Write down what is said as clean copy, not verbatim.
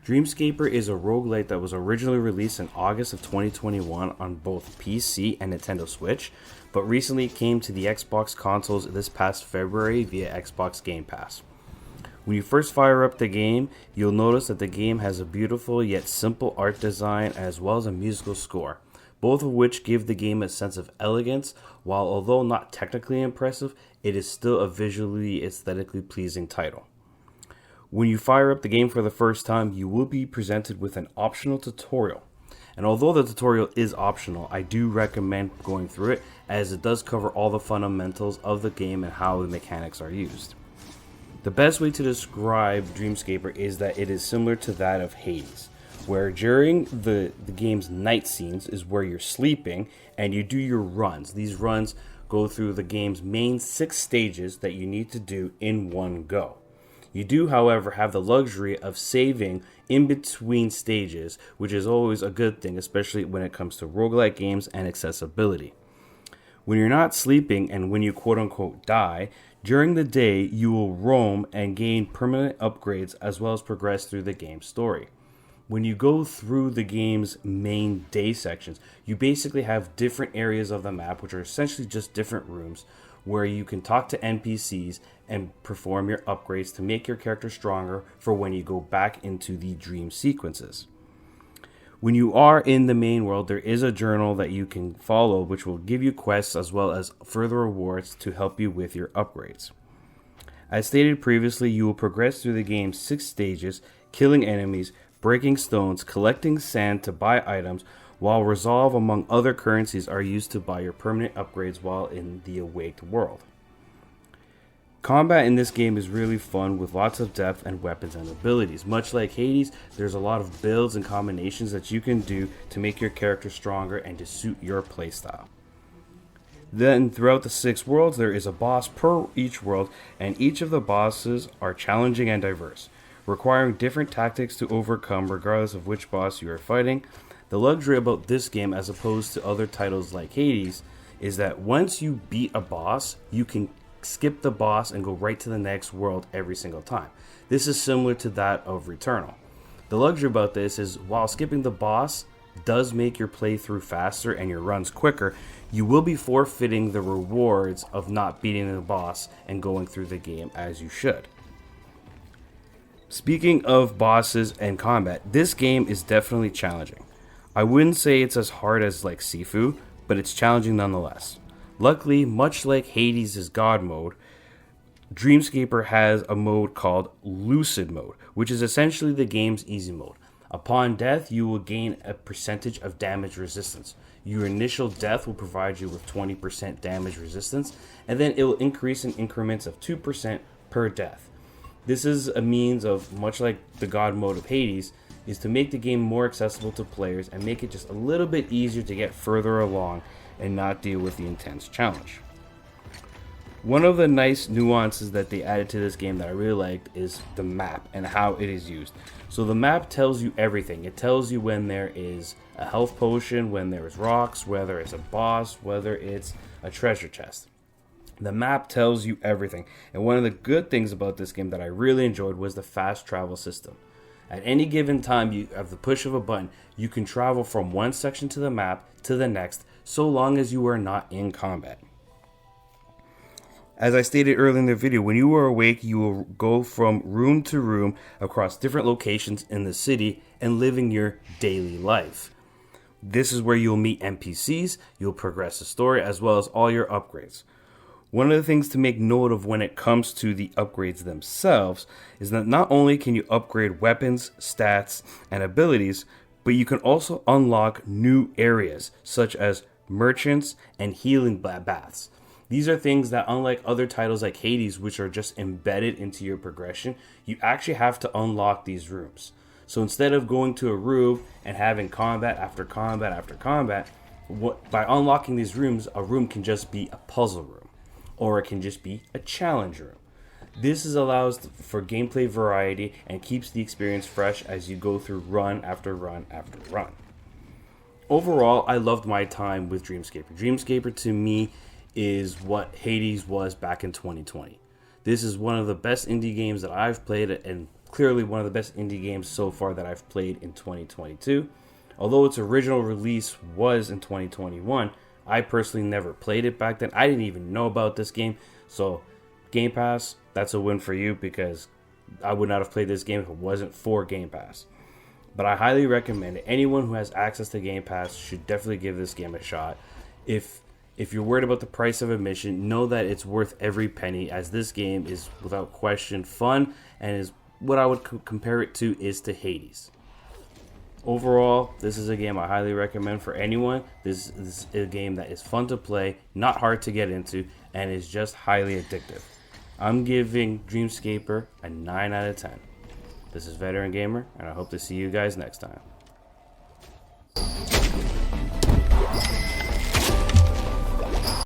Dreamscaper is a roguelite that was originally released in August of 2021 on both PC and Nintendo Switch, but recently came to the Xbox consoles this past February via Xbox Gamepass. When you first fire up the game, you'll notice that the game has a beautiful yet simple art design as well as a musical score, both of which give the game a sense of elegance, while although not technically impressive, it is still a visually aesthetically pleasing title. When you fire up the game for the first time, you will be presented with an optional tutorial. And although the tutorial is optional, I do recommend going through it as it does cover all the fundamentals of the game and how the mechanics are used. The best way to describe Dreamscaper is that it is similar to that of Hades, where during the game's night scenes is where you're sleeping and you do your runs. These runs go through the game's main 6 stages that you need to do in one go. You do, however, have the luxury of saving in between stages, which is always a good thing, especially when it comes to roguelike games and accessibility. When you're not sleeping and when you quote-unquote die, during the day you will roam and gain permanent upgrades as well as progress through the game's story. When you go through the game's main day sections, you basically have different areas of the map, which are essentially just different rooms, where you can talk to NPCs and perform your upgrades to make your character stronger for when you go back into the dream sequences. When you are in the main world, there is a journal that you can follow, which will give you quests as well as further rewards to help you with your upgrades. As stated previously, you will progress through the game's 6 stages, killing enemies, breaking stones, collecting sand to buy items, while resolve among other currencies are used to buy your permanent upgrades while in the awaked world. Combat in this game is really fun with lots of depth and weapons and abilities. Much like Hades, there's a lot of builds and combinations that you can do to make your character stronger and to suit your playstyle. Then throughout the 6 worlds, there is a boss per each world, and each of the bosses are challenging and diverse, requiring different tactics to overcome regardless of which boss you are fighting. The luxury about this game, as opposed to other titles like Hades, is that once you beat a boss, you can skip the boss and go right to the next world every single time. This is similar to that of Returnal. The luxury about this is while skipping the boss does make your playthrough faster and your runs quicker, you will be forfeiting the rewards of not beating the boss and going through the game as you should. Speaking of bosses and combat, this game is definitely challenging. I wouldn't say it's as hard as like Sifu, but it's challenging nonetheless. Luckily, much like Hades' God mode, Dreamscaper has a mode called Lucid Mode, which is essentially the game's easy mode. Upon death, you will gain a percentage of damage resistance. Your initial death will provide you with 20% damage resistance, and then it will increase in increments of 2% per death. This is a means of, much like the God mode of Hades, is to make the game more accessible to players and make it just a little bit easier to get further along and not deal with the intense challenge. One of the nice nuances that they added to this game that I really liked is the map and how it is used. So the map tells you everything. It tells you when there is a health potion, when there is rocks, whether it's a boss, whether it's a treasure chest. The map tells you everything. And one of the good things about this game that I really enjoyed was the fast travel system. At any given time, you have the push of a button, you can travel from one section to the map to the next, so long as you are not in combat. As I stated earlier in the video, when you are awake, you will go from room to room across different locations in the city and living your daily life. This is where you'll meet NPCs, you'll progress the story, as well as all your upgrades. One of the things to make note of when it comes to the upgrades themselves is that not only can you upgrade weapons, stats, and abilities, but you can also unlock new areas such as merchants and healing baths. These are things that, unlike other titles like Hades, which are just embedded into your progression, you actually have to unlock these rooms. So instead of going to a room and having combat after combat after combat, by unlocking these rooms, a room can just be a puzzle room, or it can just be a challenge room. This allows for gameplay variety and keeps the experience fresh as you go through run after run after run. Overall, I loved my time with Dreamscaper. Dreamscaper to me is what Hades was back in 2020. This is one of the best indie games that I've played and clearly one of the best indie games so far that I've played in 2022. Although its original release was in 2021, I personally never played it back then. I didn't even know about this game. So Game Pass, that's a win for you, because I would not have played this game if it wasn't for Game Pass. But I highly recommend it. Anyone who has access to Game Pass should definitely give this game a shot. If you're worried about the price of admission, know that it's worth every penny, as this game is without question fun, and is what I would compare it to is to Hades. Overall, this is a game I highly recommend for anyone. This is a game that is fun to play, not hard to get into, and is just highly addictive. I'm giving Dreamscaper a 9 out of 10. This is Veteran Gamer, and I hope to see you guys next time.